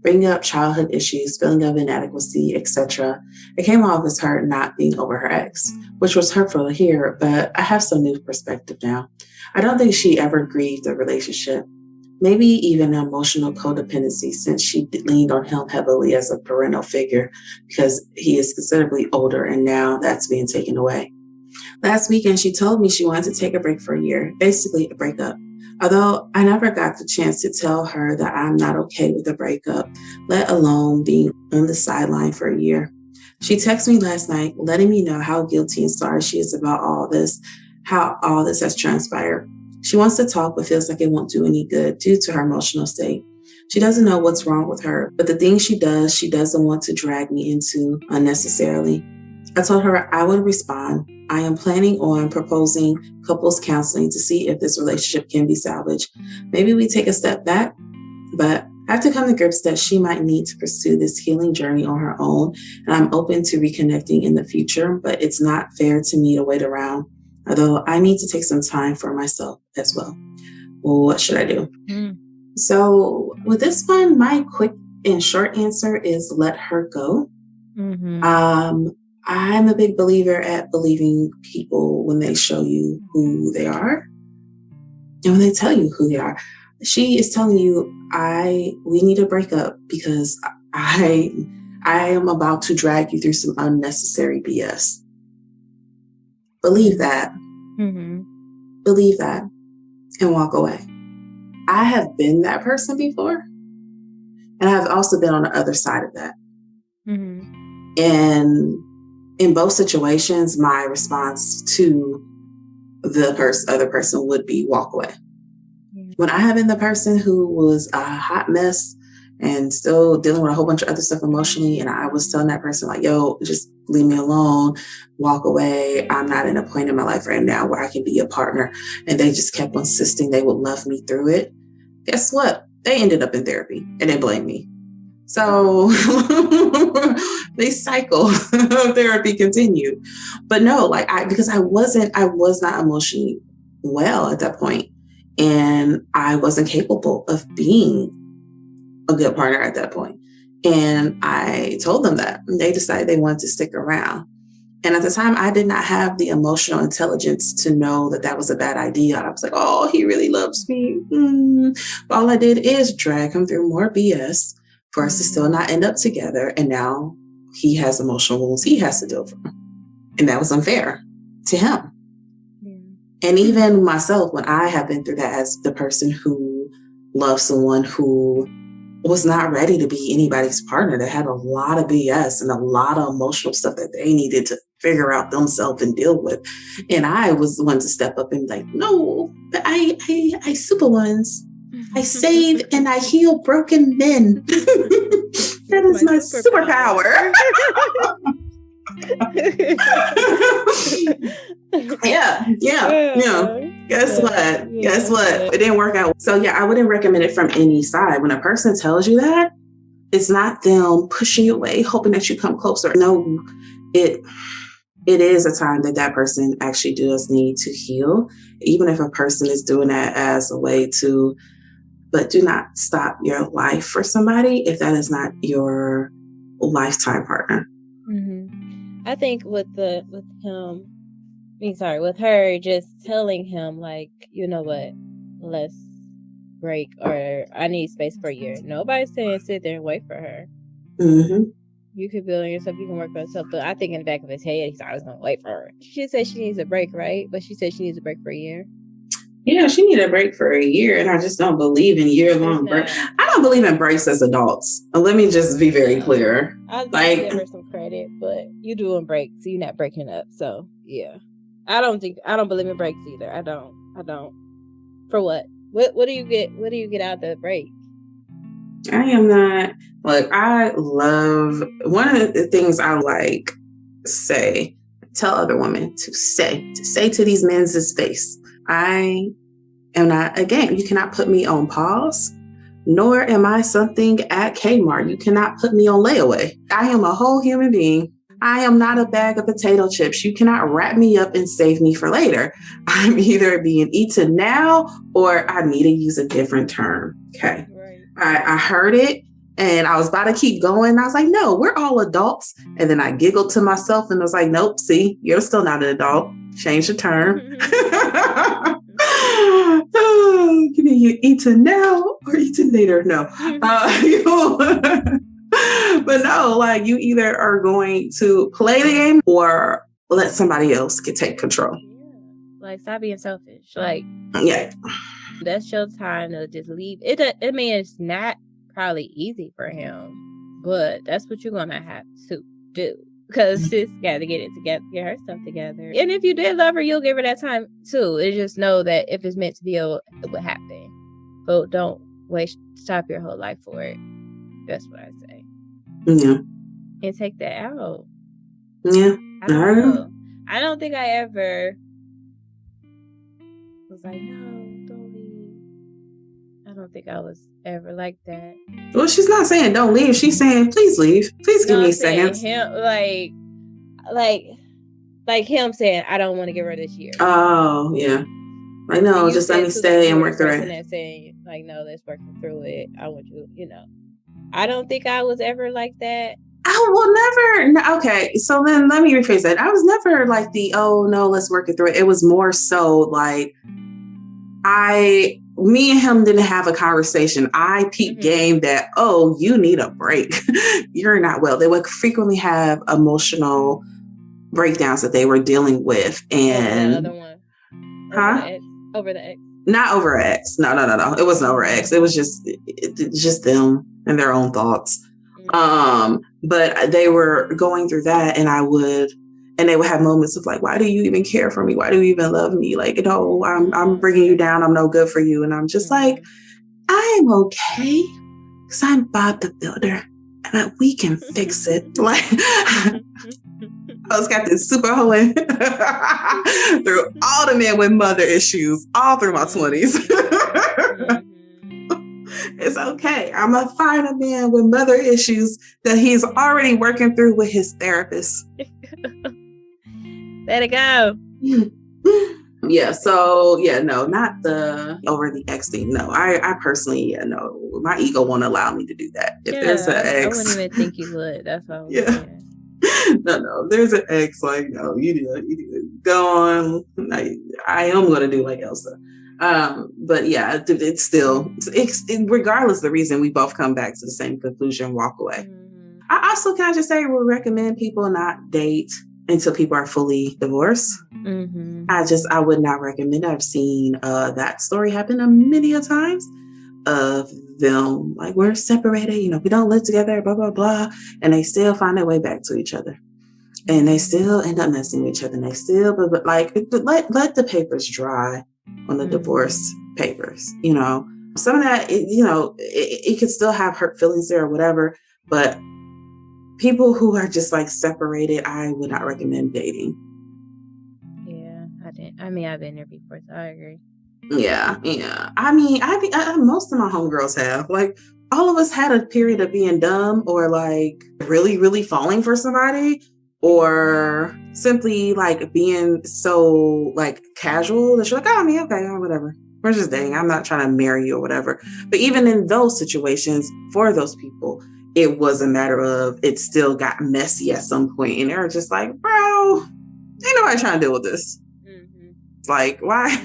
bringing up childhood issues, feeling of inadequacy, etc. It came off as her not being over her ex, which was hurtful to hear, but I have some new perspective now. I don't think she ever grieved the relationship. Maybe even emotional codependency, since she leaned on him heavily as a parental figure because he is considerably older and now that's being taken away. Last weekend, she told me she wanted to take a break for a year, basically a breakup. Although I never got the chance to tell her that I'm not okay with the breakup, let alone being on the sideline for a year. She texted me last night, letting me know how guilty and sorry she is about all this, how all this has transpired. She wants to talk, but feels like it won't do any good due to her emotional state. She doesn't know what's wrong with her, but the things she doesn't want to drag me into unnecessarily. I told her I would respond. I am planning on proposing couples counseling to see if this relationship can be salvaged. Maybe we take a step back, but I have to come to grips that she might need to pursue this healing journey on her own, and I'm open to reconnecting in the future, but it's not fair to me to wait around, although I need to take some time for myself as well. Well, what should I do? So with this one, my quick and short answer is let her go. I'm a big believer at believing people when they show you who they are and when they tell you who they are. She is telling you, we need to break up because I am about to drag you through some unnecessary BS. Believe that. Believe that and walk away. I have been that person before, and I've also been on the other side of that. And in both situations, my response to the other person would be walk away. When I have been the person who was a hot mess and still dealing with a whole bunch of other stuff emotionally, and I was telling that person like, yo, just leave me alone, walk away. I'm not in a point in my life right now where I can be a partner. And they just kept insisting they would love me through it. Guess what? They ended up in therapy and they blamed me. So the cycle of therapy continued. But no, because I was not emotionally well at that point, and I wasn't capable of being a good partner at that point. And I told them that, and they decided they wanted to stick around. And at the time, I did not have the emotional intelligence to know that that was a bad idea. I was like, oh, he really loves me. But all I did is drag him through more BS, for us to still not end up together. And now he has emotional wounds he has to deal with. And that was unfair to him. Yeah. And even myself, when I have been through that as the person who loved someone who was not ready to be anybody's partner, that had a lot of BS and a lot of emotional stuff that they needed to figure out themselves and deal with. And I was the one to step up and be like, no, I super ones. I save and I heal broken men. That is my superpower. Yeah. Guess what? It didn't work out. So yeah, I wouldn't recommend it from any side. When a person tells you that, it's not them pushing you away, hoping that you come closer. No, it is a time that person actually does need to heal, even if a person is doing that as a way to, but do not stop your life for somebody if that is not your lifetime partner. Mm-hmm. I think with her just telling him, like, you know what, let's break, or I need space for a year. Nobody's saying sit there and wait for her. Mm-hmm. You could build on yourself, you can work on yourself. But I think in the back of his head, he's always going to wait for her. She said she needs a break, right? But she said she needs a break for a year. Yeah, she needed a break for a year, and I just don't believe in year-long breaks. I don't believe in breaks as adults. Let me just be very clear. I'll give her some credit, but you doing breaks, so you're not breaking up. So yeah, I don't believe in breaks either. I don't. For what? What do you get? What do you get out of the break? I am not. Look, I love, one of the things I like tell other women to say to these men's face, I am not, again, you cannot put me on pause, nor am I something at Kmart. You cannot put me on layaway. I am a whole human being. I am not a bag of potato chips. You cannot wrap me up and save me for later. I'm either being eaten now or I need to use a different term. Okay. Right. I heard it and I was about to keep going. I was like, no, we're all adults. And then I giggled to myself and was like, nope, see, you're still not an adult. Change the term. Can you eaten now or eaten later? No. But no, like, you either are going to play the game or let somebody else take control. Like, stop being selfish. Like, yeah, that's your time to just leave. I mean, it's not probably easy for him, but that's what you're gonna have to do, because she's got to get it together, get her stuff together. And if you did love her, you'll give her that time too. And just know that if it's meant to be, it will happen. But don't stop your whole life for it. That's what I say. Yeah. And take that out. Yeah. I don't know. I don't think I ever was like, no, don't leave. I don't think I was ever like that. Well, she's not saying don't leave. She's saying, please leave. Please give me seconds. Him, like him saying, I don't want to give her this year. Oh, yeah. I know. Just let me stay and work through it. And saying, like, no, let's work through it. I want you, I don't think I was ever like that. I will never. Okay, so then let me rephrase that. I was never like oh no, let's work it through it. It was more so like me and him didn't have a conversation. I peeped game that, oh, you need a break. You're not well. They would frequently have emotional breakdowns that they were dealing with. And over the ex. Not over ex. No. It wasn't over ex. It was just them and their own thoughts. But they were going through that, and they would have moments of like, why do you even care for me? Why do you even love me? Like, I'm bringing you down. I'm no good for you. And I'm just like, I'm okay, because I'm Bob the Builder, and we can fix it. Like, I was got this super hoeing through all the men with mother issues all through my 20s. It's okay. I'm going to find a man with mother issues that he's already working through with his therapist. Let it go. Yeah. So, yeah, no, not the over the ex thing. No, I personally, no, my ego won't allow me to do that. If there's an ex. I wouldn't even think you would. That's all. Yeah. No, there's an ex, like, no, you do it. Go on. I am going to do like Elsa. But yeah, it's still, regardless of the reason, we both come back to the same conclusion, walk away. I also kind of just say would recommend people not date until people are fully divorced. I would not recommend. I've seen that story happen many a times of them like, we're separated, we don't live together, blah blah blah, and they still find their way back to each other, and they still end up messing with each other, and they still, but like, let the papers dry on the divorce papers. Some of that, it could still have hurt feelings there or whatever, but people who are just like separated, I would not recommend dating. Yeah, I've been there before, so I agree. Yeah. I mean, most of my homegirls have. Like, all of us had a period of being dumb or like really, really falling for somebody, or simply like being so like casual that you're like, oh, I mean, okay, or whatever. We're just dating. I'm not trying to marry you or whatever. But even in those situations, for those people, it was a matter of, it still got messy at some point, and they were just like, bro, ain't nobody trying to deal with this. It's like, why?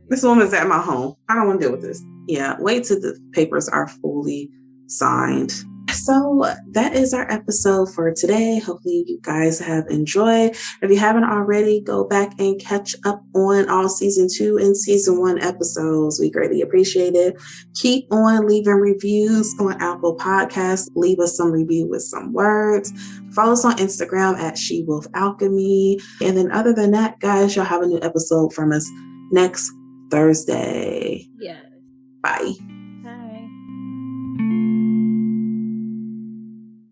This woman's at my home. I don't want to deal with this. Yeah, wait till the papers are fully signed. So that is our episode for today. Hopefully you guys have enjoyed. If you haven't already, go back and catch up on all season 2 and season 1 episodes. We greatly appreciate it. Keep on leaving reviews on Apple Podcasts. Leave us some review with some words. Follow us on Instagram at SheWolfAlchemy. And then other than that, guys, you'll have a new episode from us next Thursday. Yeah. Bye.